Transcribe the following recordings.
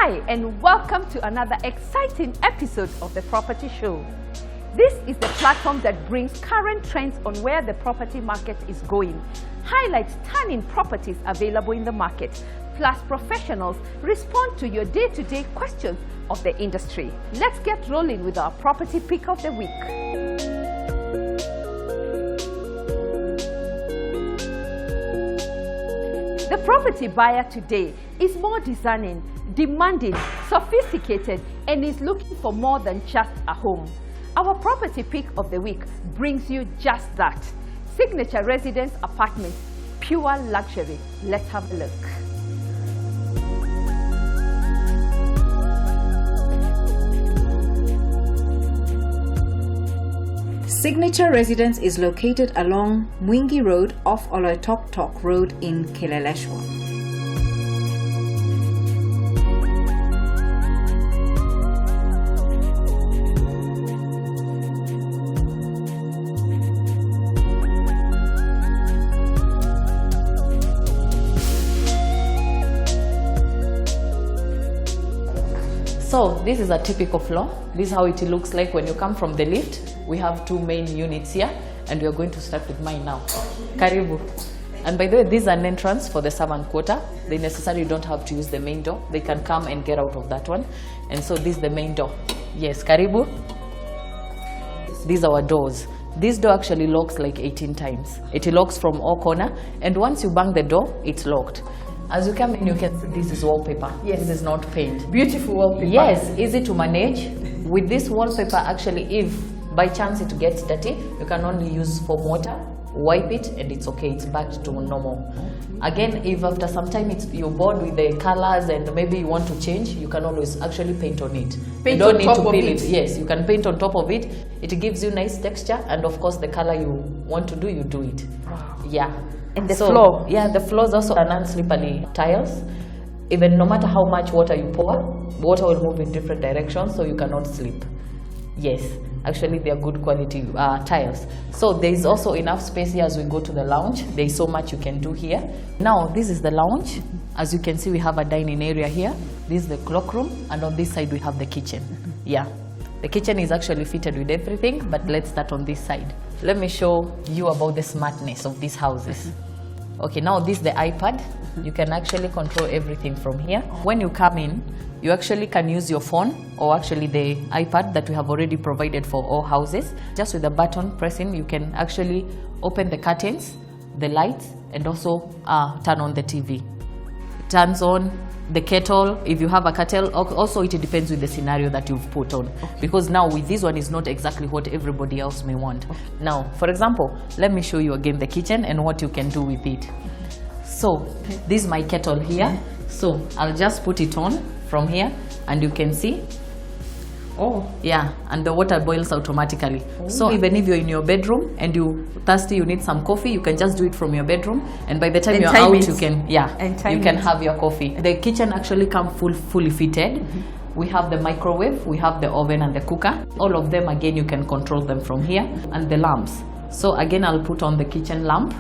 Hi, and welcome to another exciting episode of The Property Show. This is the platform that brings current trends on where the property market is going, highlights stunning properties available in the market, plus professionals respond to your day-to-day questions of the industry. Let's get rolling with our property pick of the week. The property buyer today is more discerning, demanding, sophisticated, and is looking for more than just a home. Our property pick of the week brings you just that. Signature Residence Apartments, pure luxury. Let's have a look. Signature Residence is located along Mwingi Road off Oloitoktok Road in Kileleshwa. So this is a typical floor. This is how it looks like when you come from the lift. We have two main units here, and we are going to start with mine now. Karibu. And by the way, this is an entrance for the servant quarter. They necessarily don't have to use the main door. They can come and get out of that one. And so this is the main door. Yes, Karibu. These are our doors. This door actually locks like 18 times. It locks from all corners, and once you bang the door, it's locked. As you come in, you can see this is wallpaper. Yes. This is not paint. Beautiful wallpaper. Yes, easy to manage. With this wallpaper, actually, if by chance it gets dirty, you can only use foam water, wipe it, and it's okay. It's back to normal. Again, if after some time you're bored with the colors and maybe you want to change, you can always actually paint on it. You don't need to peel it. Yes, you can paint on top of it. It gives you nice texture, and of course, the color you want to do, you do it. Wow. Yeah. And the floor? Yeah, the floor is also non-slippery tiles. Even no matter how much water you pour, water will move in different directions, so you cannot slip. Yes, actually they are good quality tiles. So there is also enough space here as we go to the lounge. There is so much you can do here. Now this is the lounge. As you can see, we have a dining area here. This is the cloak room, and on this side we have the kitchen. Yeah. The kitchen is actually fitted with everything, but let's start on this side. Let me show you about the smartness of these houses. Okay, now this is the iPad. You can actually control everything from here. When you come in, you actually can use your phone or actually the iPad that we have already provided for all houses. Just with a button pressing, you can actually open the curtains, the lights, and also turn on the TV. It turns on the kettle. If you have a kettle, also it depends with the scenario that you've put on. Okay. Because now with this one is not exactly what everybody else may want. Okay. Now, for example, let me show you again the kitchen and what you can do with it. So this is my kettle here. So I'll just put it on from here, and you can see. Oh, yeah, and the water boils automatically. Oh. So even if you're in your bedroom and you're thirsty, you need some coffee, you can just do it from your bedroom, and by the time you're out, you can have your coffee. The kitchen actually comes fully fitted. We have the microwave, we have the oven and the cooker. All of them, again, you can control them from here, and the lamps. So again, I'll put on the kitchen lamp.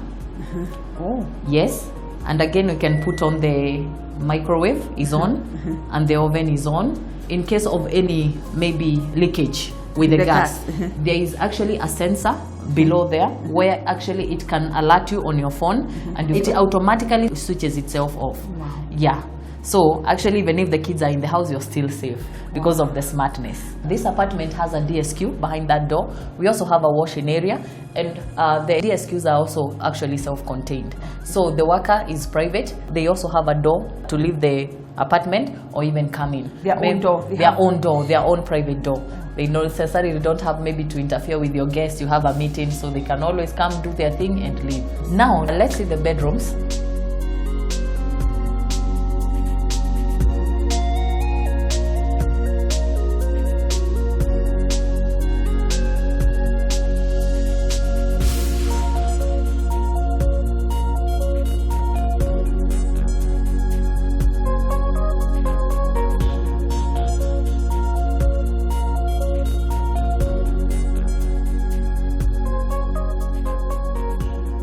Oh, yes, and again, you can put on the microwave is on, and the oven is on. In case of any maybe leakage with the gas, there is actually a sensor below there where actually it can alert you on your phone, and it automatically switches itself off. Wow. Yeah. So actually, even if the kids are in the house, you're still safe because of the smartness. This apartment has a DSQ behind that door. We also have a washing area, and the DSQs are also actually self-contained. So the worker is private. They also have a door to leave the apartment or even come in. Their own door, their own private door. They necessarily don't have maybe to interfere with your guests. You have a meeting, so they can always come, do their thing, and leave. Now let's see the bedrooms.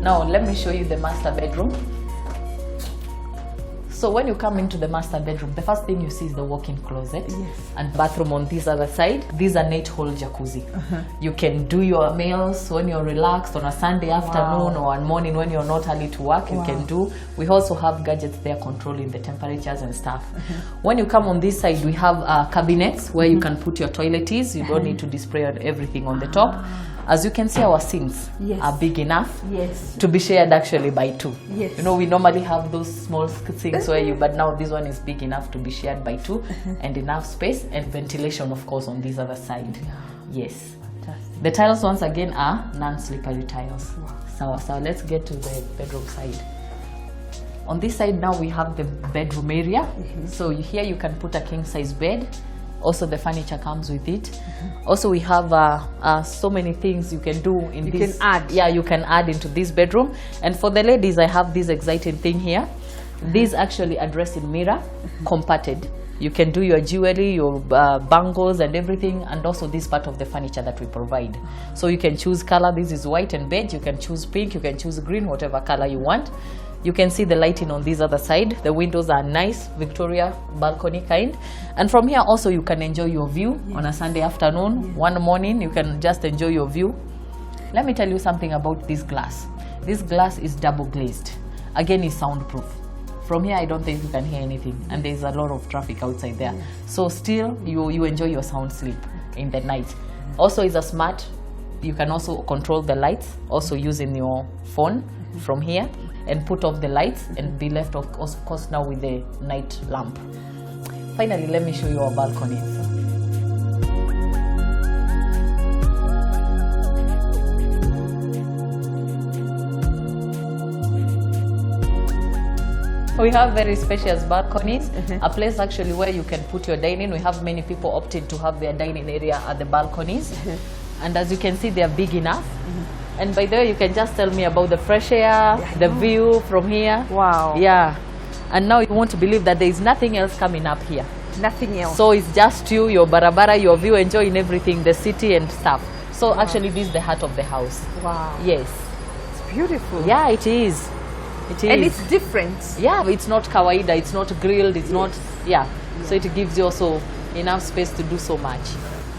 Now let me show you the master bedroom. So when you come into the master bedroom, the first thing you see is the walk-in closet and bathroom on this other side. These are 8-hole jacuzzi. You can do your meals when you're relaxed on a Sunday afternoon or one morning when you're not early to work. You can do. We also have gadgets there controlling the temperatures and stuff. When you come on this side, we have cabinets where you can put your toiletries. You don't need to display everything on the top. As you can see, our sinks are big enough to be shared actually by 2. You know, we normally have those small sinks but now this one is big enough to be shared by 2 and enough space and ventilation, of course, on this other side. Yes. Fantastic. The tiles once again are non-slippery tiles. So let's get to the bedroom side. On this side now we have the bedroom area. So here you can put a king-size bed. Also, the furniture comes with it. Also, we have so many things you can do in this. You can add. Yeah, you can add into this bedroom. And for the ladies, I have this exciting thing here. These actually are dressed in mirror, compacted. You can do your jewelry, your bangles and everything, and also this part of the furniture that we provide. So you can choose color. This is white and beige. You can choose pink. You can choose green, whatever color you want. You can see the lighting on this other side. The windows are nice, Victoria balcony kind. And from here also you can enjoy your view on a Sunday afternoon. One morning you can just enjoy your view. Let me tell you something about this glass. This glass is double glazed. Again, it's soundproof. From here I don't think you can hear anything, and there's a lot of traffic outside there. So still you enjoy your sound sleep in the night. Also, it's a smart. You can also control the lights, also using your phone from here, and put off the lights and be left of course now with the night lamp. Finally, let me show you our balconies. We have very spacious balconies, a place actually where you can put your dining. We have many people opting to have their dining area at the balconies. And as you can see, they are big enough. And by the way, you can just tell me about the fresh air, the view from here. Wow. Yeah. And now you won't believe that there is nothing else coming up here. Nothing else. So it's just you, your barabara, your view, enjoying everything, the city and stuff. So actually this is the heart of the house. Wow. Yes. It's beautiful. Yeah, it is. It is. And it's different. Yeah, it's not kawaida, it's not grilled, it's not, So it gives you also enough space to do so much.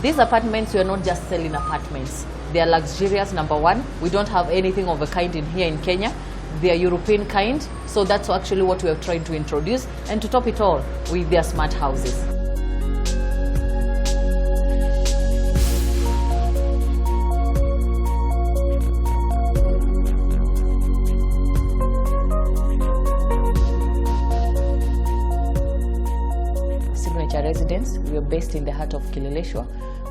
These apartments, we are not just selling apartments. They are luxurious, number one. We don't have anything of a kind in here in Kenya. They are European kind. So that's actually what we are trying to introduce. And to top it all, with their smart houses. Signature residence. We are based in the heart of Kileleshwa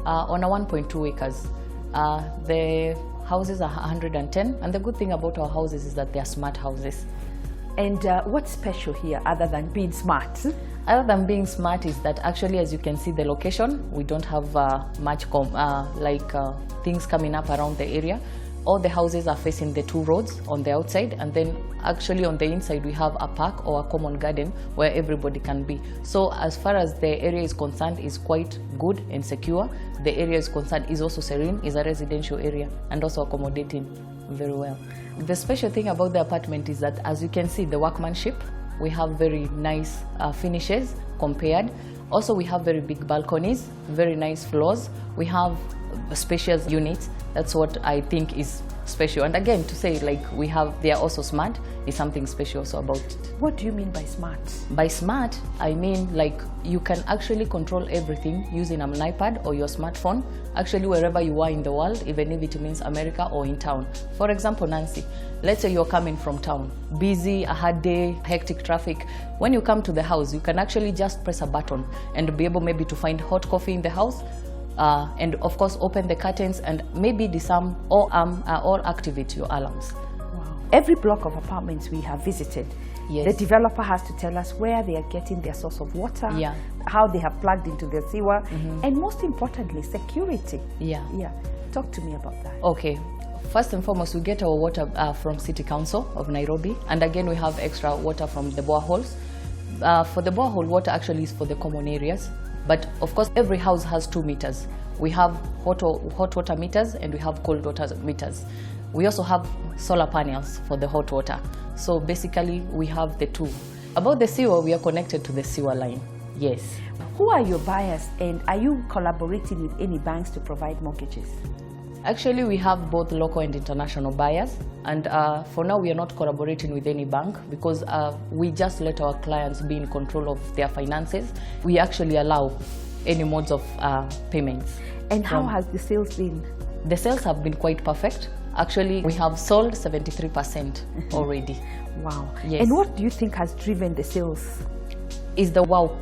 on a 1.2 acres. The houses are 110, and the good thing about our houses is that they are smart houses. And what's special here other than being smart? Other than being smart is that actually, as you can see, the location, we don't have much things coming up around the area. All the houses are facing the 2 roads on the outside, and then actually on the inside we have a park or a common garden where everybody can be. So as far as the area is concerned, is quite good and secure. The area is concerned is also serene, is a residential area, and also accommodating very well. The special thing about the apartment is that, as you can see, the workmanship, we have very nice finishes compared. Also, we have very big balconies, very nice floors. We have spacious units. That's what I think is special. And again, to say they are also smart is something special also about it. What do you mean by smart? By smart, I mean you can actually control everything using an iPad or your smartphone, actually wherever you are in the world, even if it means America or in town. For example, Nancy, let's say you're coming from town, busy, a hard day, hectic traffic. When you come to the house, you can actually just press a button and be able maybe to find hot coffee in the house, and of course open the curtains and maybe disarm or activate your alarms. Wow. Every block of apartments we have visited, the developer has to tell us where they are getting their source of water, how they have plugged into their sewer, and most importantly, security. Talk to me about that. Okay. First and foremost, we get our water from City Council of Nairobi, and again we have extra water from the boreholes. For the borehole water actually is for the common areas, but of course every house has 2 meters. We have hot water meters and we have cold water meters. We also have solar panels for the hot water. So basically we have the 2. About the sewer, we are connected to the sewer line. Yes. Who are your buyers, and are you collaborating with any banks to provide mortgages? Actually, we have both local and international buyers, and for now we are not collaborating with any bank because we just let our clients be in control of their finances. We actually allow any modes of payments. And how has the sales been? The sales have been quite perfect. Actually, we have sold 73% already. Wow. Yes. And what do you think has driven the sales? Is the wow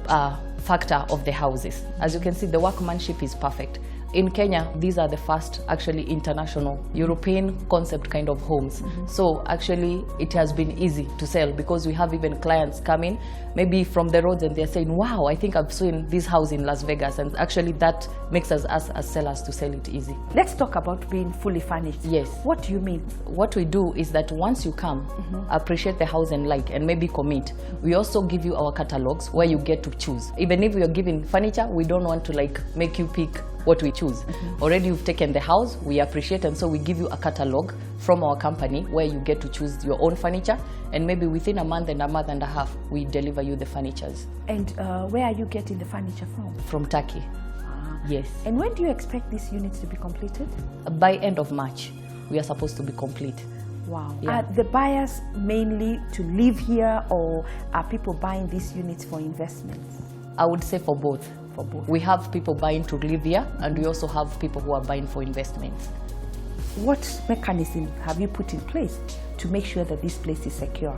factor of the houses. As you can see, the workmanship is perfect. In Kenya, these are the first actually international European concept kind of homes. So actually it has been easy to sell because we have even clients coming maybe from the roads and they're saying, wow, I think I've seen this house in Las Vegas, and actually that makes us as sellers to sell it easy. Let's talk about being fully furnished. Yes. What do you mean? What we do is that once you come, appreciate the house and like, and maybe commit, we also give you our catalogs where you get to choose. Even if we are giving furniture, we don't want to like make you pick what we choose. Already you've taken the house, we appreciate, and so we give you a catalog from our company where you get to choose your own furniture, and maybe within a month and a half we deliver you the furnitures. And where are you getting the furniture from? From Turkey. Yes. And when do you expect these units to be completed? By end of March we are supposed to be complete. Wow. Yeah. Are the buyers mainly to live here, or are people buying these units for investments? I would say for both. For both. We have people buying to live here, and we also have people who are buying for investments. What mechanism have you put in place to make sure that this place is secure?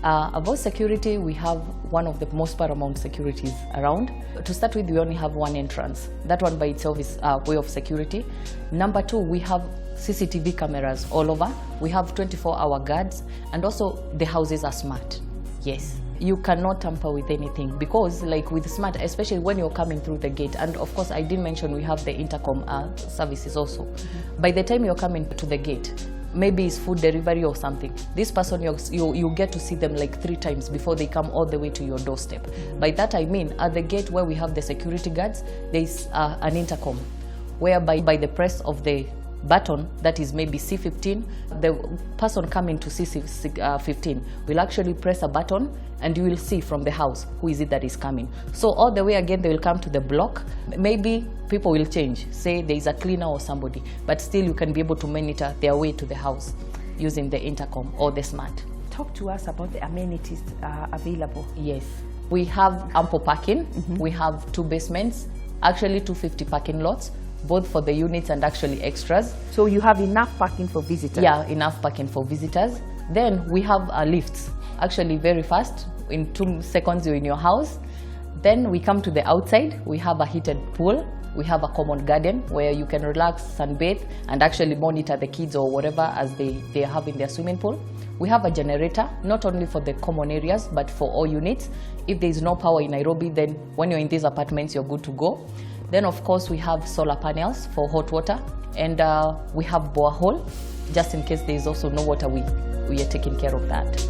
About security, we have one of the most paramount securities around. To start with, we only have one entrance. That one by itself is a way of security. Number two, we have CCTV cameras all over. We have 24-hour guards, and also the houses are smart. Yes. You cannot tamper with anything because like with smart, especially when you're coming through the gate, and of course I did mention we have the intercom services also. By the time you're coming to the gate, maybe it's food delivery or something, this person you get to see them like 3 times before they come all the way to your doorstep. By that I mean at the gate where we have the security guards, there is an intercom whereby by the press of the button, that is maybe C15, the person coming to C15 will actually press a button and you will see from the house who is it that is coming. So all the way again they will come to the block. Maybe people will change, say there is a cleaner or somebody, but still you can be able to monitor their way to the house using the intercom or the smart. Talk to us about the amenities available. Yes, we have ample parking. We have 2 basements, actually 250 parking lots, both for the units and actually extras. So you have enough parking for visitors? Yeah, enough parking for visitors. Then we have lifts, actually very fast. In 2 seconds you're in your house. Then we come to the outside. We have a heated pool. We have a common garden where you can relax, sunbathe, and actually monitor the kids or whatever as they have in their swimming pool. We have a generator, not only for the common areas, but for all units. If there is no power in Nairobi, then when you're in these apartments, you're good to go. Then of course we have solar panels for hot water, and we have borehole, just in case there is also no water, we are taking care of that.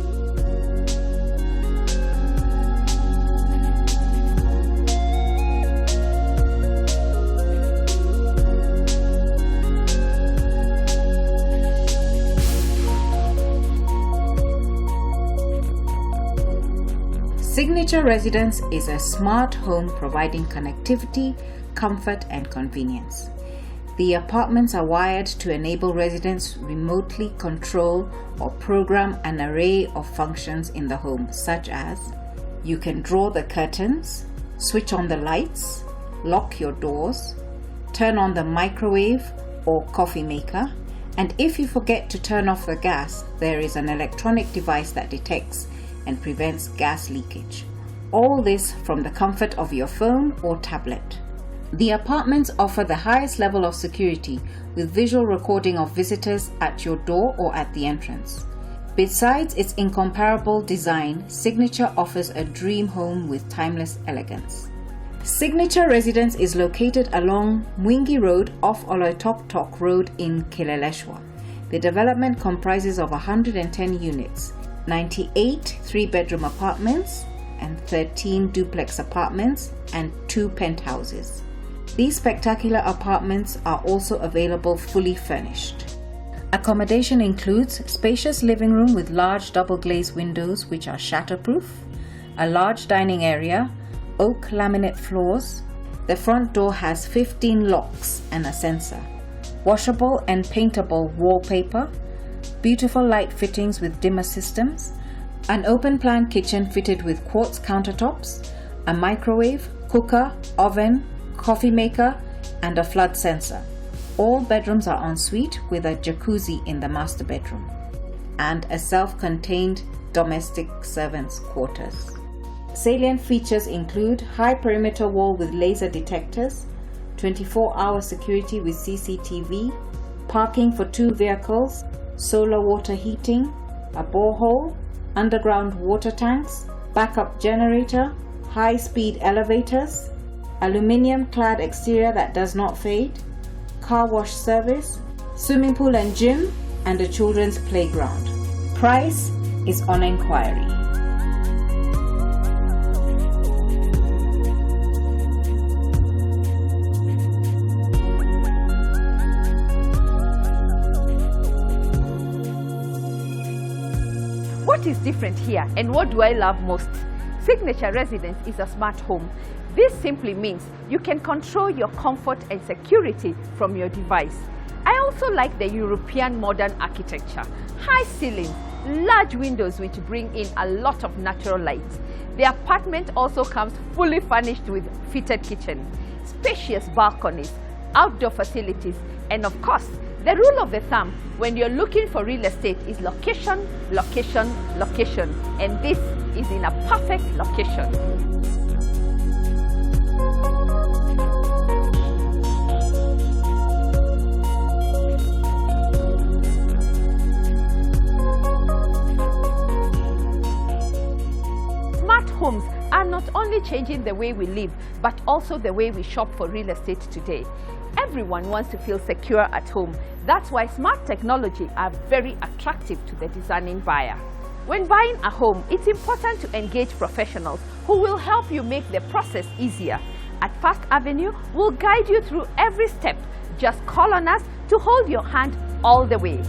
Signature Residence is a smart home providing connectivity, comfort, and convenience. The apartments are wired to enable residents remotely control or program an array of functions in the home, such as you can draw the curtains, switch on the lights, lock your doors, turn on the microwave or coffee maker, and if you forget to turn off the gas, there is an electronic device that detects and prevents gas leakage. All this from the comfort of your phone or tablet. The apartments offer the highest level of security with visual recording of visitors at your door or at the entrance. Besides its incomparable design, Signature offers a dream home with timeless elegance. Signature Residence is located along Mwingi Road off Oloitoktok Road in Kileleshwa. The development comprises of 110 units, 98 3-bedroom apartments and 13 duplex apartments and 2 penthouses. These spectacular apartments are also available fully furnished. Accommodation includes spacious living room with large double glazed windows which are shatterproof, a large dining area, oak laminate floors. The front door has 15 locks and a sensor, washable and paintable wallpaper, beautiful light fittings with dimmer systems, an open plan kitchen fitted with quartz countertops, a microwave, cooker, oven, coffee maker, and a flood sensor. All bedrooms are ensuite with a jacuzzi in the master bedroom and a self-contained domestic servants' quarters. Salient features include high perimeter wall with laser detectors, 24-hour security with CCTV, parking for 2 vehicles, solar water heating, a borehole, underground water tanks, backup generator, high-speed elevators, aluminium-clad exterior that does not fade, car wash service, swimming pool and gym, and a children's playground. Price is on inquiry. What is different here and what do I love most? Signature Residence is a smart home. This simply means you can control your comfort and security from your device. I also like the European modern architecture. High ceilings, large windows which bring in a lot of natural light. The apartment also comes fully furnished with fitted kitchen, spacious balconies, outdoor facilities, and of course, the rule of the thumb when you're looking for real estate is location, location, location, and this is in a perfect location. Smart homes are not only changing the way we live, but also the way we shop for real estate today. Everyone wants to feel secure at home. That's why smart technology are very attractive to the discerning buyer. When buying a home, it's important to engage professionals who will help you make the process easier. At First Avenue, we'll guide you through every step. Just call on us to hold your hand all the way.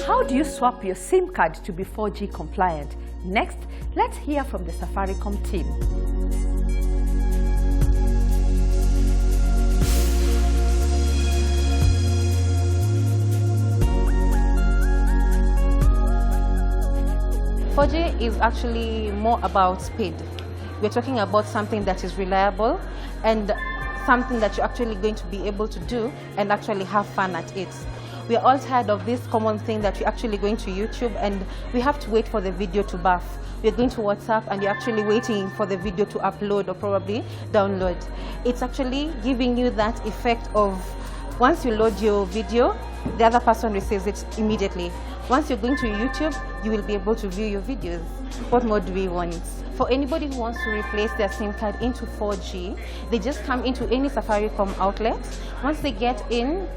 How do you swap your SIM card to be 4G compliant? Next, let's hear from the Safaricom team. .4G is actually more about speed. We're talking about something that is reliable and something that you're actually going to be able to do and actually have fun at it. We are all tired of this common thing that you're actually going to YouTube and we have to wait for the video to buff. We're going to WhatsApp and you're actually waiting for the video to upload or probably download. It's actually giving you that effect of once you load your video, the other person receives it immediately. Once you're going to YouTube, you will be able to view your videos. What more do we want? For anybody who wants to replace their SIM card into 4G, they just come into any Safaricom outlet. Once they get in,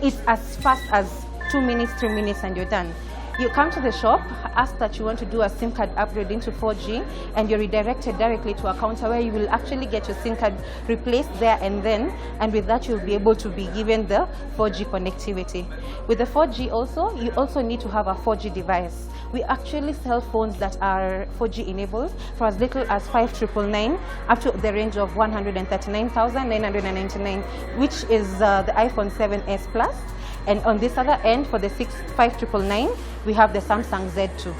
it's as fast as 2 minutes, 3 minutes, and you're done. You come to the shop, ask that you want to do a SIM card upgrade into 4G, and you're redirected directly to a counter where you will actually get your SIM card replaced there and then, and with that you'll be able to be given the 4G connectivity. With the 4G also, you also need to have a 4G device. We actually sell phones that are 4G enabled for as little as 5,999 up to the range of 139,999, which is the iPhone 7s Plus. And on this other end, for the 5,999, we have the Samsung Z2.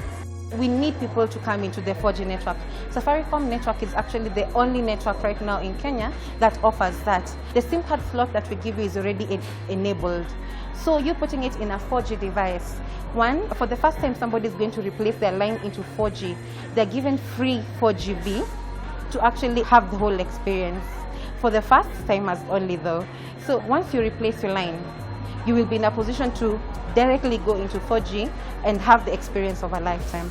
We need people to come into the 4G network. Safaricom network is actually the only network right now in Kenya that offers that. The SIM card slot that we give you is already enabled. So you're putting it in a 4G device. One, for the first time somebody is going to replace their line into 4G, they're given free 4GB to actually have the whole experience. For the first timers only though. So once you replace your line, you will be in a position to directly go into 4G and have the experience of a lifetime.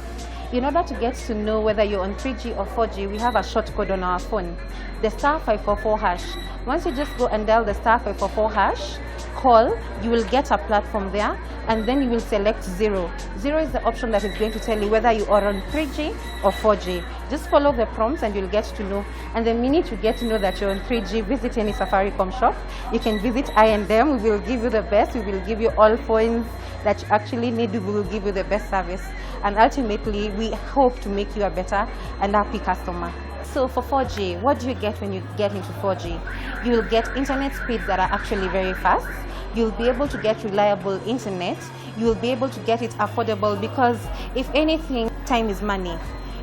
In order to get to know whether you're on 3G or 4G, we have a short code on our phone, the *544#. Once you just go and dial the *544#, call, you will get a platform there, and then you will select 0. 0 is the option that is going to tell you whether you are on 3G or 4G. Just follow the prompts and you'll get to know. And the minute you get to know that you're on 3G, visit any Safaricom shop. You can visit I&M. We will give you the best. We will give you all phones that you actually need. We will give you the best service. And ultimately, we hope to make you a better and happy customer. So for 4G, what do you get when you get into 4G? You will get internet speeds that are actually very fast. You'll be able to get reliable internet. You will be able to get it affordable, because if anything, time is money.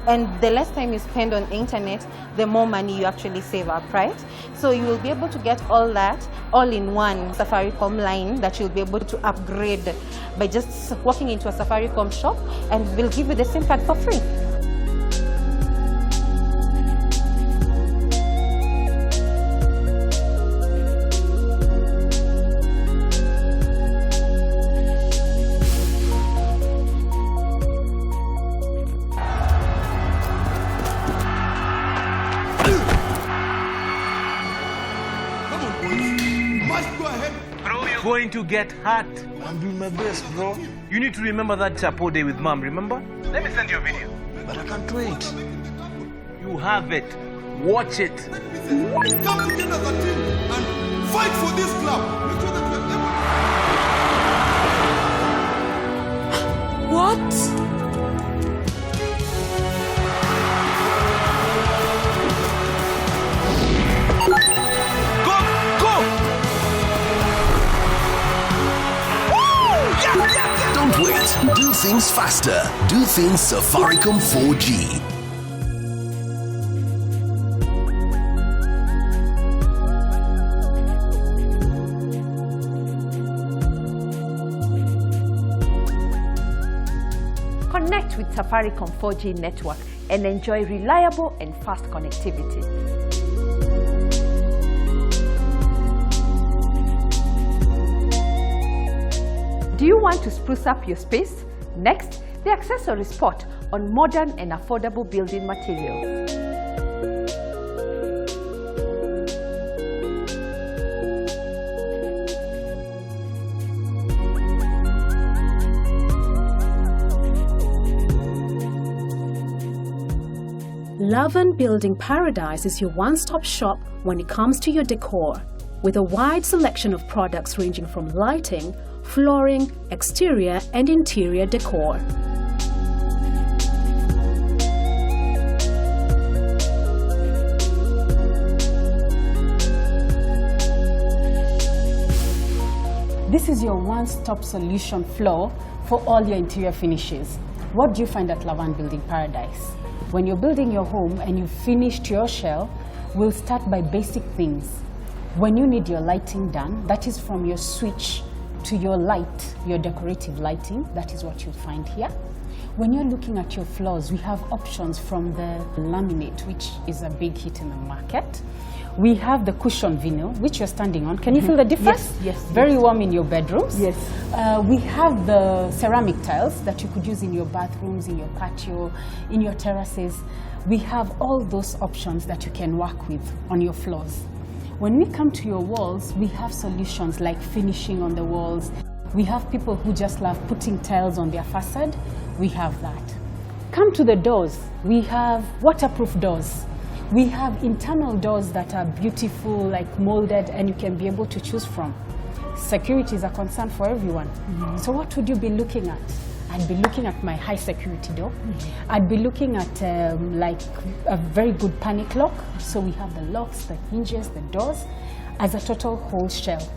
And the less time you spend on internet, the more money you actually save up, right? So you will be able to get all that all in one Safaricom line that you'll be able to upgrade by just walking into a Safaricom shop, and we'll give you the SIM card for free. Going to get hurt. I'm doing my best, bro. You need to remember that chapo day with mom, remember? Let me send you a video. But I can't wait. You have it. Watch it. Let's come together as a team and fight for this club. Make sure that we're able. What? Don't wait. Do things faster. Do things Safaricom 4G. Connect with Safaricom 4G network and enjoy reliable and fast connectivity. Do you want to spruce up your space? Next, the accessory spot on modern and affordable building materials. Lavan Building Paradise is your one-stop shop when it comes to your decor, with a wide selection of products ranging from lighting, flooring, exterior and interior decor. This is your one-stop solution floor for all your interior finishes. What do you find at Lavan Building Paradise? When you're building your home and you've finished your shell, we'll start by basic things. When you need your lighting done, that is from your switch to your light, your decorative lighting, that is what you'll find here. When you're looking at your floors, we have options from the laminate, which is a big hit in the market. We have the cushion vinyl, which you're standing on. Can you feel the difference? Yes. Very warm in your bedrooms. Yes. We have the ceramic tiles that you could use in your bathrooms, in your patio, in your terraces. We have all those options that you can work with on your floors. When we come to your walls, we have solutions like finishing on the walls. We have people who just love putting tiles on their facade. We have that. Come to the doors. We have waterproof doors. We have internal doors that are beautiful, like molded, and you can be able to choose from. Security is a concern for everyone. So what would you be looking at? I'd be looking at my high security door. I'd be looking at like a very good panic lock. So we have the locks, the hinges, the doors as a total whole shell.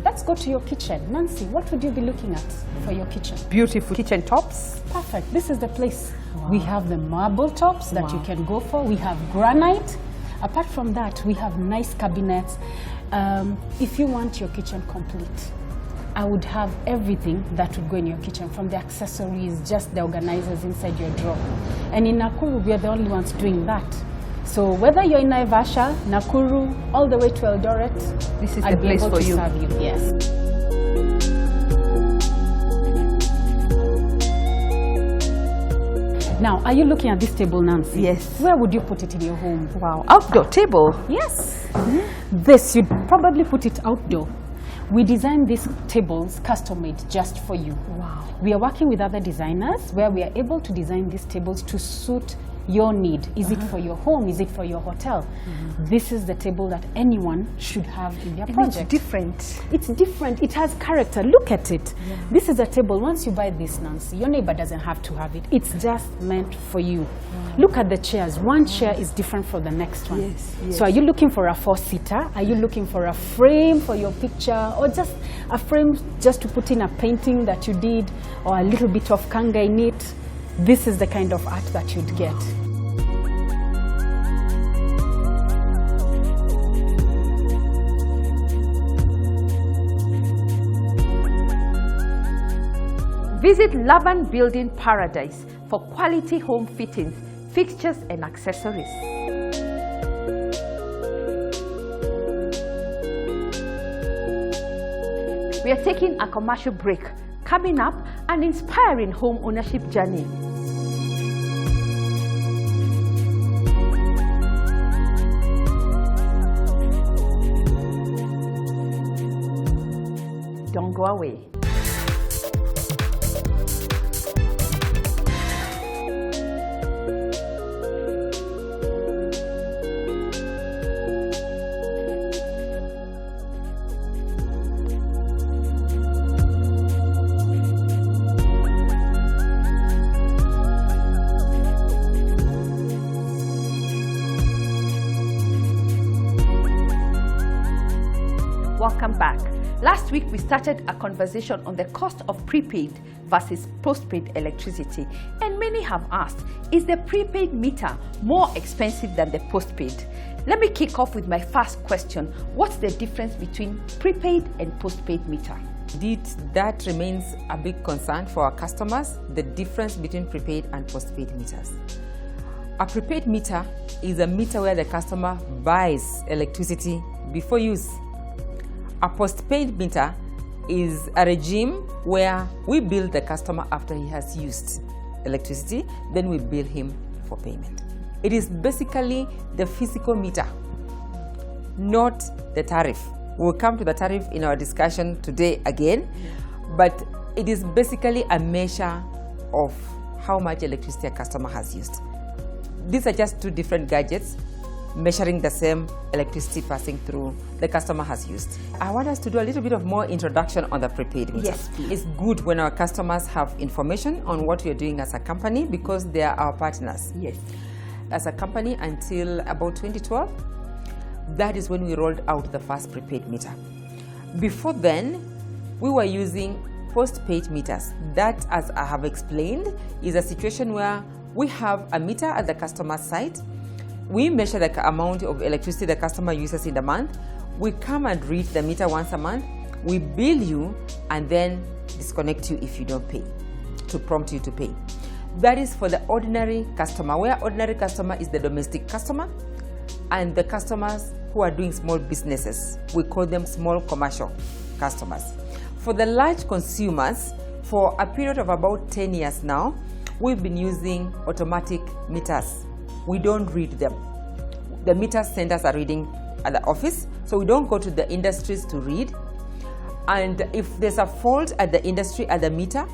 Let's go to your kitchen. Nancy, what would you be looking at for your kitchen? Beautiful kitchen tops. Perfect. This is the place. Wow. We have the marble tops that Wow. you can go for. We have granite. Apart from that, we have nice cabinets. If you want your kitchen complete, I would have everything that would go in your kitchen, from the accessories, just the organizers inside your drawer. And in Nakuru, we are the only ones doing that. So whether you're in Naivasha, Nakuru, all the way to Eldoret, This is I'd the be place able for to you. serve you. Yes. Now, are you looking at this table, Nancy? Yes. Where would you put it in your home? Wow, outdoor table. Yes. This, you'd probably put it outdoor. We design these tables custom-made just for you. Wow. We are working with other designers where we are able to design these tables to suit your need. Is it for your home? Is it for your hotel? This is the table that anyone should have in their project. It's different. It's different. It has character. Look at it. Yeah. This is a table. Once you buy this, Nancy, your neighbor doesn't have to have it. It's just meant for you. Look at the chairs. One chair is different from the next one. Yes, yes. So are you looking for a 4-seater? Are you looking for a frame for your picture? Or just a frame just to put in a painting that you did, or a little bit of kanga in it? This is the kind of art that you'd get. Visit Laban Building Paradise for quality home fittings, fixtures and accessories. We are taking a commercial break. Coming up, an inspiring home ownership journey. Don't go away. Welcome back. Last week we started a conversation on the cost of prepaid versus postpaid electricity, and many have asked, is the prepaid meter more expensive than the postpaid? Let me kick off with my first question. What's the difference between prepaid and postpaid meter? Indeed, that remains a big concern for our customers, the difference between prepaid and postpaid meters. A prepaid meter is a meter where the customer buys electricity before use. A postpaid meter is a regime where we bill the customer after he has used electricity, then we bill him for payment. It is basically the physical meter, not the tariff. We'll come to the tariff in our discussion today again, but it is basically a measure of how much electricity a customer has used. These are just two different gadgets measuring the same electricity passing through the customer has used. I want us to do a little bit of more introduction on the prepaid meter. Yes, please. It's good when our customers have information on what we are doing as a company because they are our partners. Yes. As a company until about 2012, that is when we rolled out the first prepaid meter. Before then, we were using postpaid meters. That, as I have explained, is a situation where we have a meter at the customer's site. We measure the amount of electricity the customer uses in the month. We come and read the meter once a month. We bill you and then disconnect you if you don't pay, to prompt you to pay. That is for the ordinary customer, where ordinary customer is the domestic customer and the customers who are doing small businesses. We call them small commercial customers. For the large consumers, for a period of about 10 years now, we've been using automatic meters. We don't read them. The meter centers are reading at the office, so we don't go to the industries to read. And if there's a fault at the industry at the meter,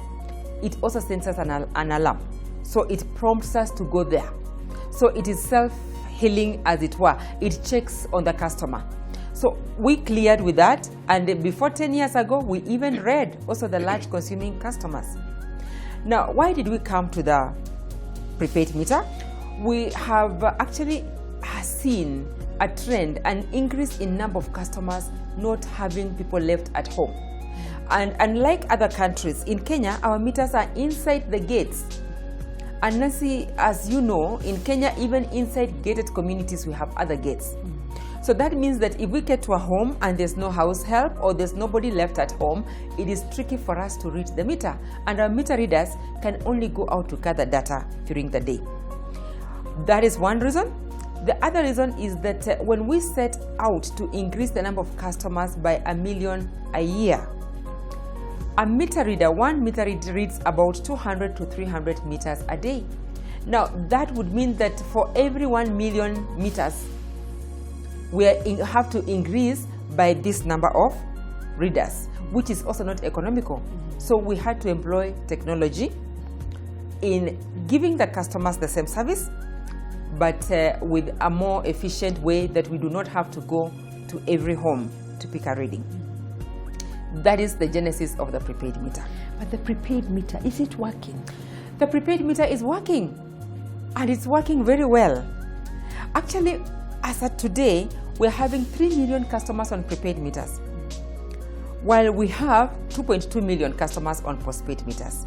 it also sends us an alarm. So it prompts us to go there. So it is self-healing, as it were. It checks on the customer. So we cleared with that, and before 10 years ago, we even read also the large consuming customers. Now, why did we come to the prepaid meter? We have actually seen a trend, an increase in number of customers not having people left at home. And unlike other countries, in Kenya, our meters are inside the gates. And Nancy, as you know, in Kenya, even inside gated communities, we have other gates. So that means that if we get to a home and there's no house help or there's nobody left at home, it is tricky for us to read the meter. And our meter readers can only go out to gather data during the day. That is one reason. The other reason is that when we set out to increase the number of customers by 1 million a year, a meter reader, one meter reader reads about 200 to 300 meters a day. Now, that would mean that for every 1 million meters, we have to increase by this number of readers, which is also not economical. So we had to employ technology in giving the customers the same service, but with a more efficient way that we do not have to go to every home to pick a reading. That is the genesis of the prepaid meter. But the prepaid meter, is it working? The prepaid meter is working, and it's working very well. Actually, as of today, we're having 3 million customers on prepaid meters, while we have 2.2 million customers on postpaid meters.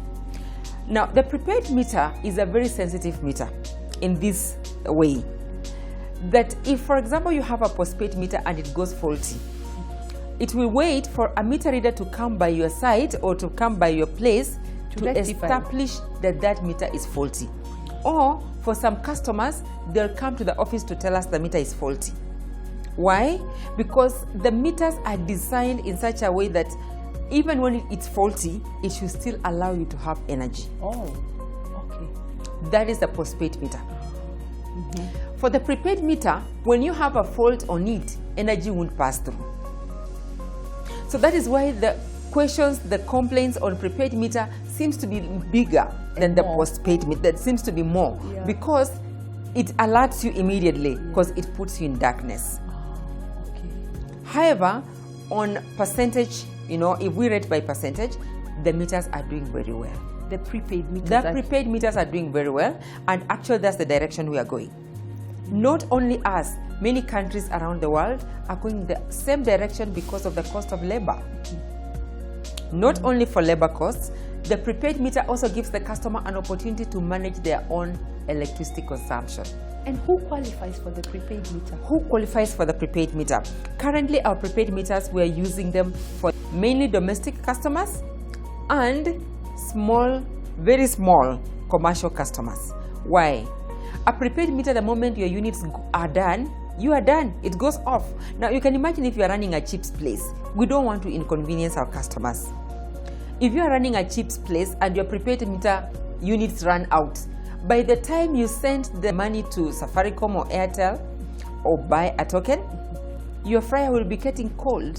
Now, the prepaid meter is a very sensitive meter in this way, that if, for example, you have a postpaid meter and it goes faulty, it will wait for a meter reader to come by your site or to come by your place to establish that that meter is faulty. Or for some customers, they'll come to the office to tell us the meter is faulty. Why? Because the meters are designed in such a way that even when it's faulty, it should still allow you to have energy. Oh, okay. That is the postpaid meter. For the prepaid meter, when you have a fault on it, energy won't pass through. So that is why the questions, the complaints on prepaid meter seems to be bigger than the postpaid meter. That seems to be more because it alerts you immediately because it puts you in darkness. However, on percentage, if we rate by percentage, the meters are doing very well. The prepaid meters. The prepaid meters are doing very well, and actually that's the direction we are going. Not only us, many countries around the world are going the same direction because of the cost of labor. Not only for labor costs, the prepaid meter also gives the customer an opportunity to manage their own electricity consumption. And who qualifies for the prepaid meter? Who qualifies for the prepaid meter? Currently, our prepaid meters, we are using them for mainly domestic customers and small, very small commercial customers. Why? A prepaid meter, the moment your units are done, you are done. It goes off. Now, you can imagine if you are running a chips place. We don't want to inconvenience our customers. If you are running a chips place and your prepaid meter units run out, by the time you send the money to Safaricom or Airtel or buy a token, your fryer will be getting cold.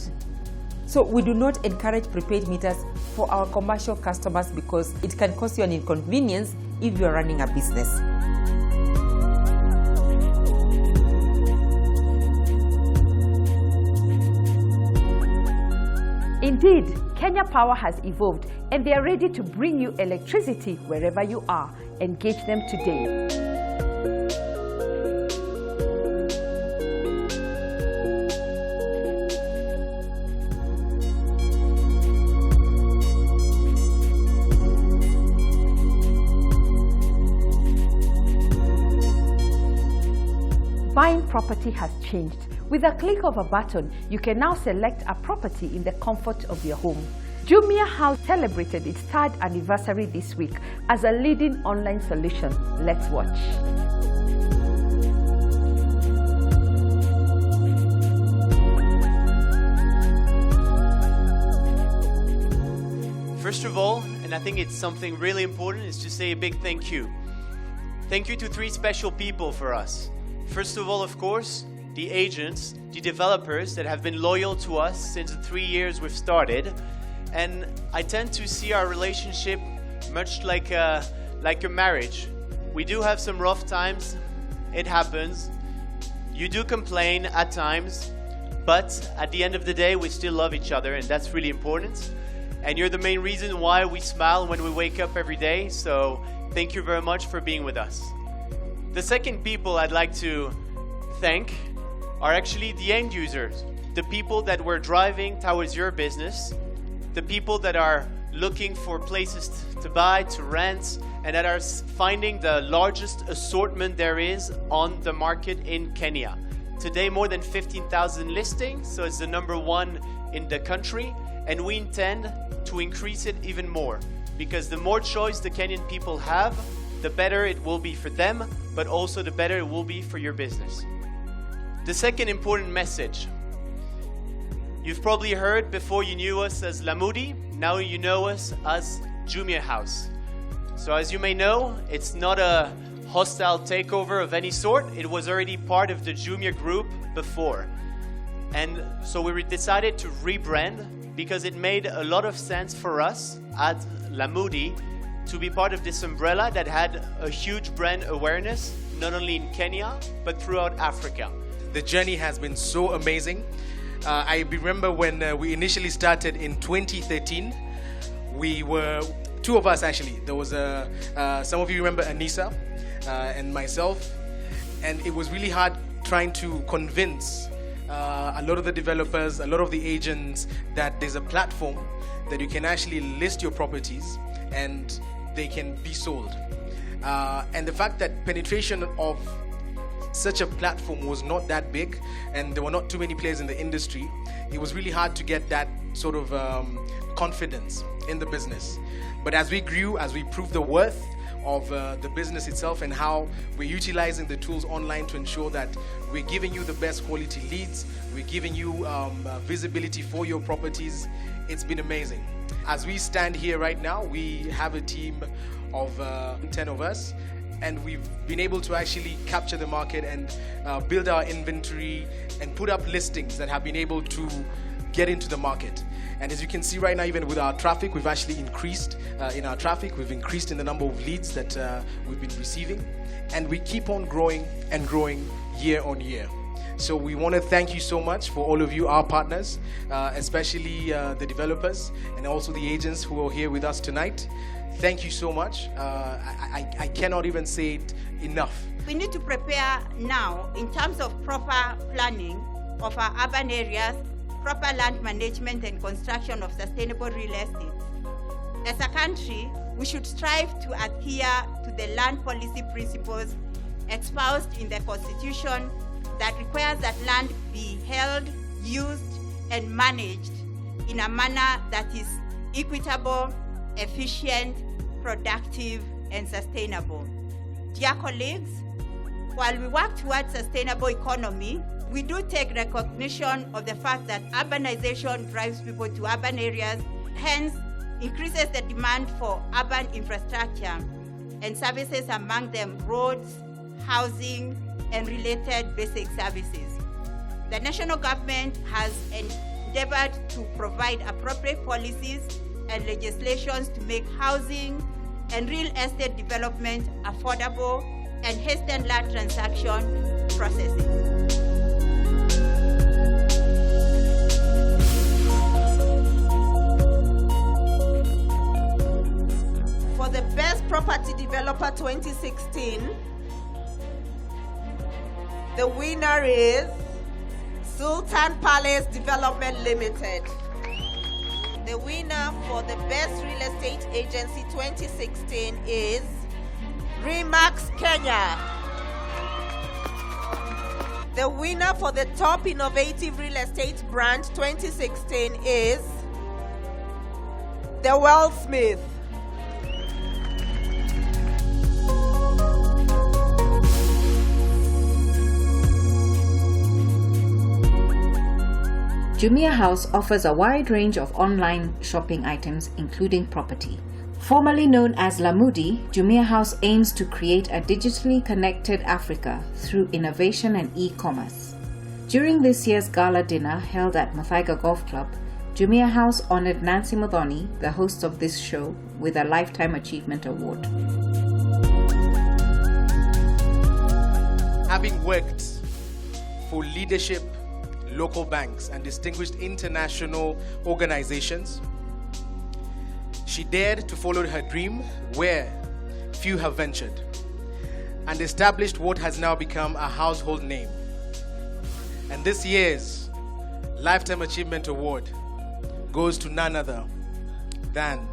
So we do not encourage prepaid meters for our commercial customers because it can cause you an inconvenience if you are running a business. Indeed, Kenya Power has evolved and they are ready to bring you electricity wherever you are. Engage them today. Buying property has changed. With a click of a button, you can now select a property in the comfort of your home. Jumia House celebrated its 3rd anniversary this week as a leading online solution. Let's watch. First of all, and I think it's something really important, is to say a big thank you. Thank you to 3 special people for us. First of all, of course, the agents, the developers that have been loyal to us since the 3 years we've started. And I tend to see our relationship much like a marriage. We do have some rough times. It happens. You do complain at times, but at the end of the day, we still love each other, and that's really important. And you're the main reason why we smile when we wake up every day. So thank you very much for being with us. The second people I'd like to thank are actually the end users, the people that were driving towards your business, the people that are looking for places to buy, to rent, and that are finding the largest assortment there is on the market in Kenya. Today, more than 15,000 listings, so it's the #1 in the country, and we intend to increase it even more, because the more choice the Kenyan people have, the better it will be for them, but also the better it will be for your business. The second important message. You've probably heard before you knew us as Lamudi, now you know us as Jumia House. So as you may know, it's not a hostile takeover of any sort. It was already part of the Jumia group before. And so we decided to rebrand because it made a lot of sense for us at Lamudi to be part of this umbrella that had a huge brand awareness, not only in Kenya, but throughout Africa. The journey has been so amazing. I remember when we initially started in 2013, we were two of us actually. There was some of you remember Anissa and myself, and it was really hard trying to convince a lot of the developers, a lot of the agents that there's a platform that you can actually list your properties and they can be sold. And the fact that penetration of such a platform was not that big and there were not too many players in the industry, it was really hard to get that sort of confidence in the business. But as we grew, as we proved the worth of the business itself and how we're utilizing the tools online to ensure that we're giving you the best quality leads, we're giving you visibility for your properties, it's been amazing. As we stand here right now, we have a team of 10 of us, and we've been able to actually capture the market and build our inventory and put up listings that have been able to get into the market. And as you can see right now, even with our traffic, we've actually increased in our traffic. We've increased in the number of leads that we've been receiving. And we keep on growing and growing year on year. So we want to thank you so much for all of you, our partners, especially the developers and also the agents who are here with us tonight. Thank you so much. I cannot even say it enough. We need to prepare now in terms of proper planning of our urban areas, proper land management and construction of sustainable real estate. As a country, we should strive to adhere to the land policy principles espoused in the Constitution that requires that land be held, used, and managed in a manner that is equitable, efficient, productive, and sustainable. Dear colleagues, while we work towards sustainable economy, we do take recognition of the fact that urbanization drives people to urban areas, hence increases the demand for urban infrastructure and services, among them roads, housing, and related basic services. The national government has endeavored to provide appropriate policies and legislations to make housing and real estate development affordable and hasten land transaction processing. For the Best Property Developer 2016, the winner is Sultan Palace Development Limited. The winner for the Best Real Estate Agency 2016 is Remax Kenya. The winner for the Top Innovative Real Estate Brand 2016 is The Wellsmith. Jumia House offers a wide range of online shopping items, including property. Formerly known as Lamudi, Jumia House aims to create a digitally connected Africa through innovation and e-commerce. During this year's gala dinner held at Muthaiga Golf Club, Jumia House honored Nancy Muthoni, the host of this show, with a Lifetime Achievement Award. Having worked for leadership, local banks, and distinguished international organizations, she dared to follow her dream where few have ventured and established what has now become a household name. And this year's Lifetime Achievement Award goes to none other than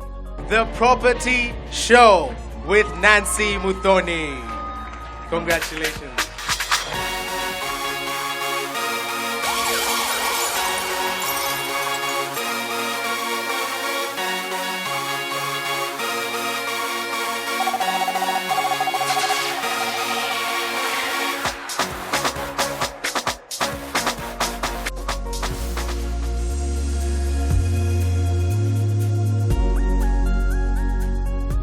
The Property Show with Nancy Muthoni. Congratulations.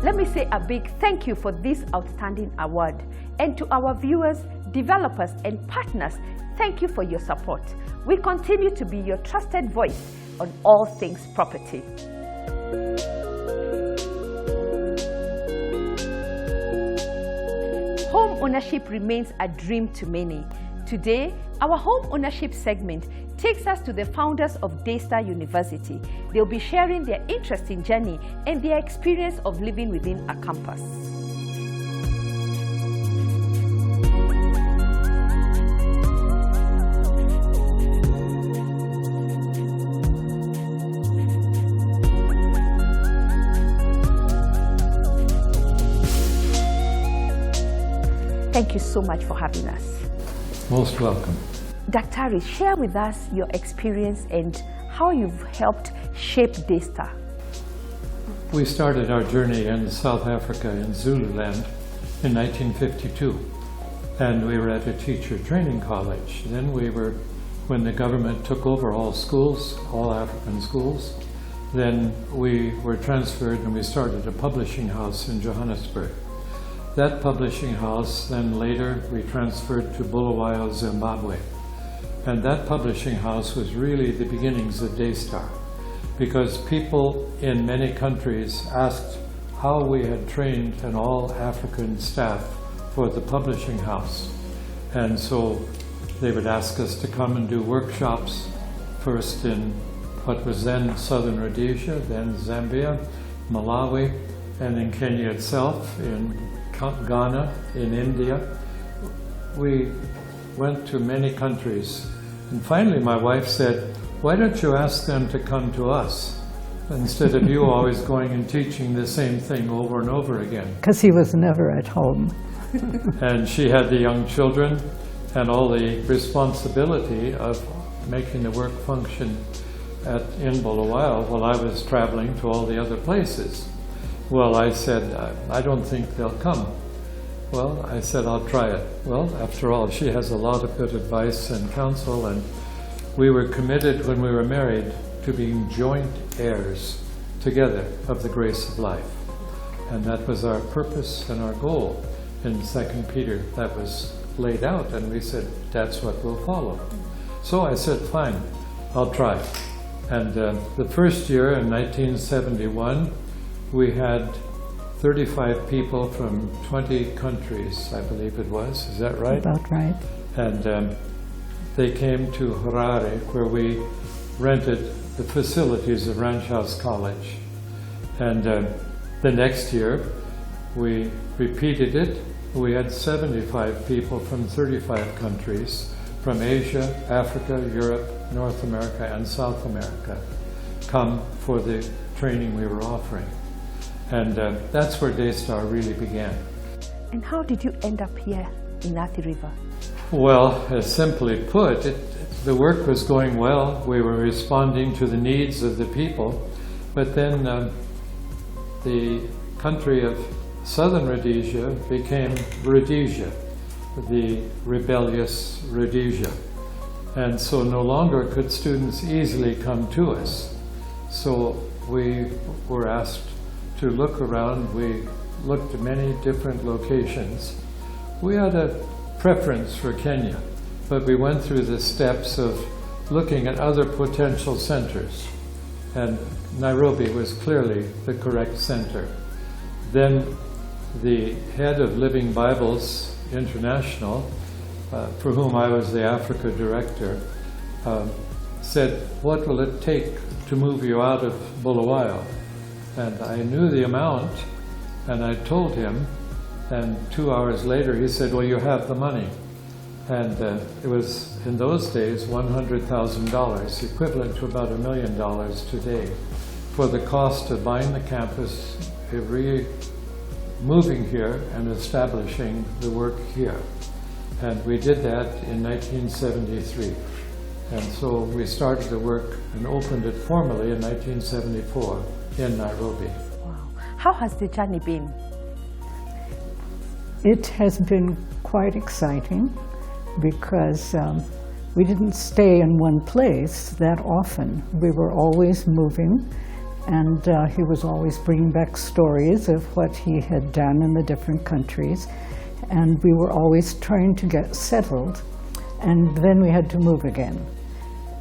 Let me say a big thank you for this outstanding award. And to our viewers, developers, and partners, thank you for your support. We continue to be your trusted voice, on all things property. Home ownership remains a dream to many. Today, our home ownership segment takes us to the founders of Daystar University. They'll be sharing their interesting journey and their experience of living within a campus. Thank you so much for having us. Most welcome. Daktari, share with us your experience and how you've helped shape Daystar. We started our journey in South Africa in Zululand in 1952, and we were at a teacher training college. Then when the government took over all schools, all African schools, then we were transferred and we started a publishing house in Johannesburg. That publishing house, then later we transferred to Bulawayo, Zimbabwe. And that publishing house was really the beginnings of Daystar, because people in many countries asked how we had trained an all-African staff for the publishing house. And so they would ask us to come and do workshops, first in what was then Southern Rhodesia, then Zambia, Malawi, and in Kenya itself, in Ghana, in India. We went to many countries. And finally my wife said, why don't you ask them to come to us instead of you always going and teaching the same thing over and over again? Because he was never at home. And she had the young children and all the responsibility of making the work function in Bulawayo while I was traveling to all the other places. Well, I said, I don't think they'll come. Well, I said, I'll try it. Well, after all, she has a lot of good advice and counsel, and we were committed when we were married to being joint heirs together of the grace of life. And that was our purpose and our goal. In 2 Peter, that was laid out, and we said, that's what we'll follow. So I said, fine, I'll try. And the first year, in 1971, we had 35 people from 20 countries, I believe it was. Is that right? About right. And they came to Harare, where we rented the facilities of Ranch House College. And the next year, we repeated it. We had 75 people from 35 countries, from Asia, Africa, Europe, North America, and South America, come for the training we were offering. And that's where Daystar really began. And how did you end up here in Athi River? Well, simply put, the work was going well. We were responding to the needs of the people. But then the country of Southern Rhodesia became Rhodesia, the rebellious Rhodesia. And so no longer could students easily come to us. So we were asked to look around. We looked at many different locations. We had a preference for Kenya, but we went through the steps of looking at other potential centers, and Nairobi was clearly the correct center. Then the head of Living Bibles International, for whom I was the Africa director, said, what will it take to move you out of Bulawayo? And I knew the amount, and I told him, and 2 hours later he said, well, you have the money. And it was, in those days, $100,000, equivalent to about $1 million today, for the cost of buying the campus, moving here and establishing the work here. And we did that in 1973. And so we started the work and opened it formally in 1974 in Nairobi. Wow. How has the journey been? It has been quite exciting because we didn't stay in one place that often. We were always moving, and he was always bringing back stories of what he had done in the different countries, and we were always trying to get settled, and then we had to move again.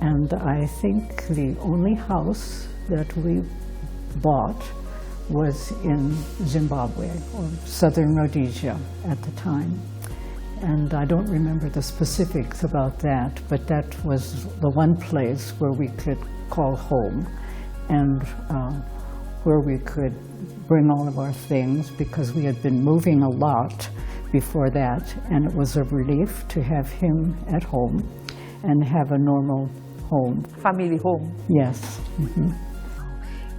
And I think the only house that we bought was in Zimbabwe, or southern Rhodesia at the time. And I don't remember the specifics about that, but that was the one place where we could call home and where we could bring all of our things, because we had been moving a lot before that, and it was a relief to have him at home and have a normal home. Family home. Yes. Mm-hmm.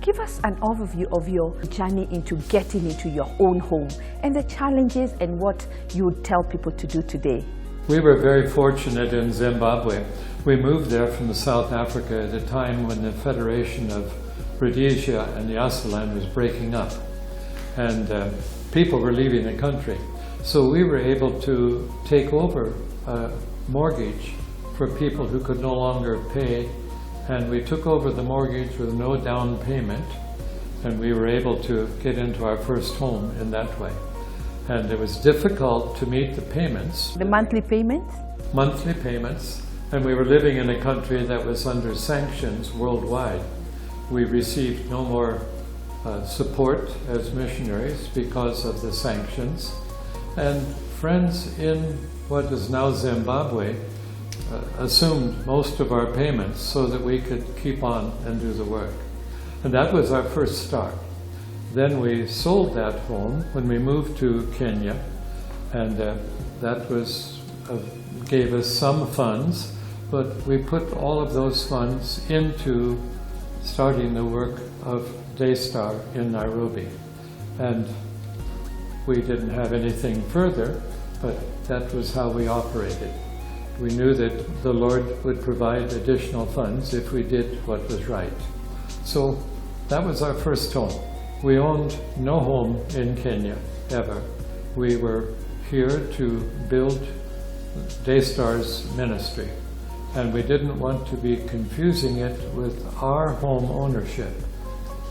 Give us an overview of your journey into getting into your own home and the challenges and what you would tell people to do today. We were very fortunate in Zimbabwe. We moved there from South Africa at a time when the Federation of Rhodesia and Nyasaland was breaking up, and people were leaving the country. So we were able to take over a mortgage for people who could no longer pay, and we took over the mortgage with no down payment, and we were able to get into our first home in that way. And it was difficult to meet the payments. The monthly payments? Monthly payments, and we were living in a country that was under sanctions worldwide. We received no more support as missionaries because of the sanctions. And friends in what is now Zimbabwe assumed most of our payments so that we could keep on and do the work. And that was our first start. Then we sold that home when we moved to Kenya, and that was gave us some funds, but we put all of those funds into starting the work of Daystar in Nairobi. And we didn't have anything further, but that was how we operated. We knew that the Lord would provide additional funds if we did what was right. So that was our first home. We owned no home in Kenya, ever. We were here to build Daystar's ministry, and we didn't want to be confusing it with our home ownership.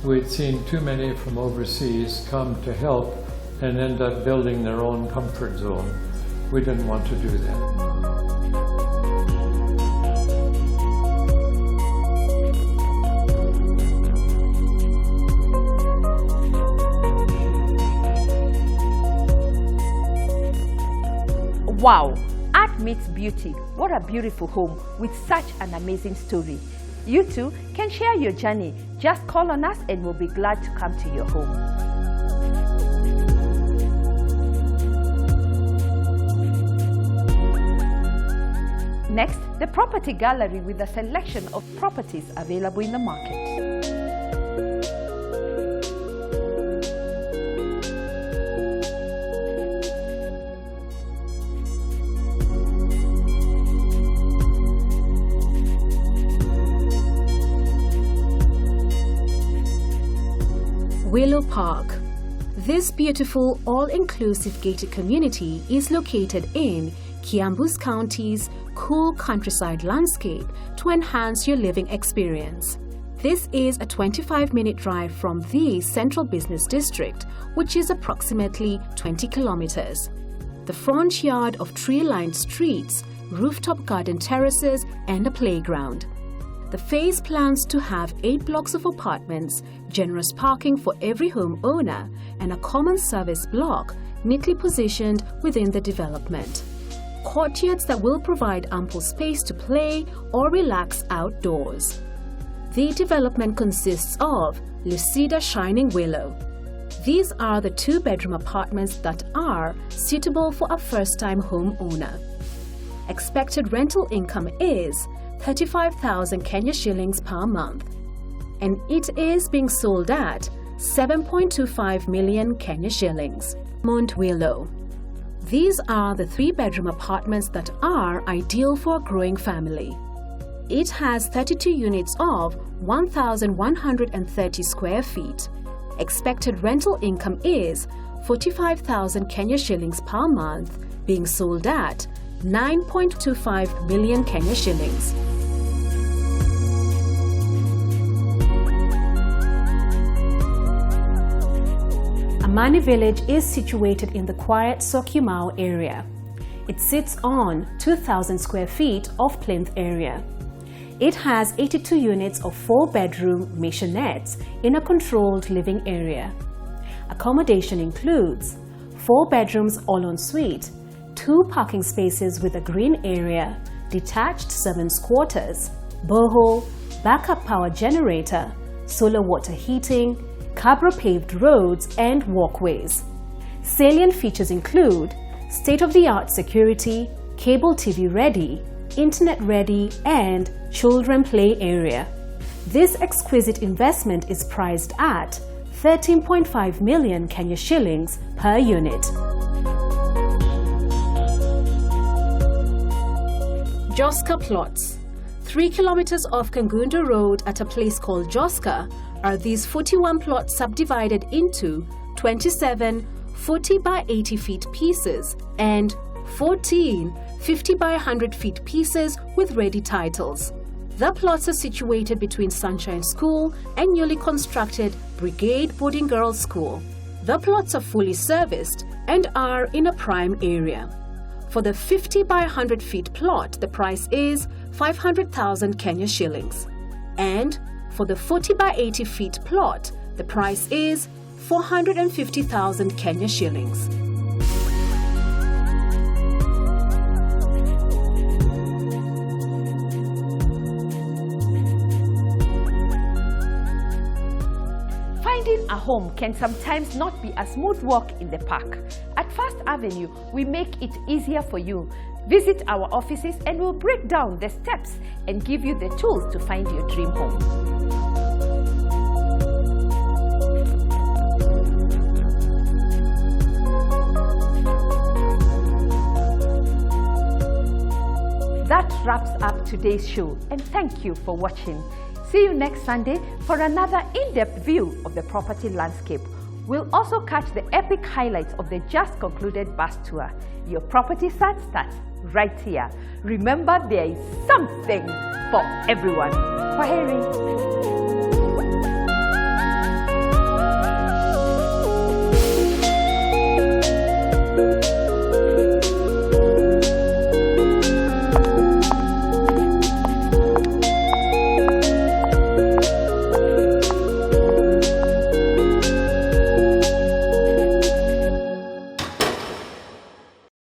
We'd seen too many from overseas come to help and end up building their own comfort zone. We didn't want to do that. Wow, art meets beauty. What a beautiful home with such an amazing story. You too can share your journey. Just call on us and we'll be glad to come to your home. Next, the property gallery with a selection of properties available in the market. Willow Park. This beautiful, all-inclusive gated community is located in Kiambu's County's cool countryside landscape to enhance your living experience. This is a 25-minute drive from the central business district, which is approximately 20 kilometers. The front yard of tree-lined streets, rooftop garden terraces, and a playground. The phase plans to have 8 blocks of apartments, generous parking for every homeowner, and a common service block neatly positioned within the development. Courtyards that will provide ample space to play or relax outdoors. The development consists of Lucida Shining Willow. These are the 2-bedroom apartments that are suitable for a first-time homeowner. Expected rental income is 35,000 Kenya shillings per month, and it is being sold at 7.25 million Kenya shillings. Mount Willow. These are the 3-bedroom apartments that are ideal for a growing family. It has 32 units of 1,130 square feet. Expected rental income is 45,000 Kenya shillings per month, being sold at 9.25 million Kenya shillings. Amani Village is situated in the quiet Syokimau area. It sits on 2,000 square feet of plinth area. It has 82 units of 4-bedroom maisonettes in a controlled living area. Accommodation includes 4 bedrooms all-en-suite, 2 parking spaces with a green area, detached servants' quarters, borehole, backup power generator, solar water heating, Cabra-paved roads and walkways. Salient features include state-of-the-art security, cable TV ready, internet ready and children play area. This exquisite investment is priced at 13.5 million Kenya shillings per unit. Joska plots. 3 kilometers off Kangundo Road at a place called Joska are these 41 plots subdivided into 27 40 by 80 feet pieces and 14 50 by 100 feet pieces with ready titles. The plots are situated between Sunshine School and newly constructed Brigade Boarding Girls School. The plots are fully serviced and are in a prime area. For the 50 by 100 feet plot, the price is 500,000 Kenya shillings. And for the 40 by 80 feet plot, the price is 450,000 Kenya shillings. Finding a home can sometimes not be a smooth walk in the park. At First Avenue, we make it easier for you. Visit our offices and we'll break down the steps and give you the tools to find your dream home. That wraps up today's show, and thank you for watching. See you next Sunday for another in-depth view of the property landscape. We'll also catch the epic highlights of the just concluded bus tour. Your property search starts right here. Remember, there is something for everyone. Kwaheri.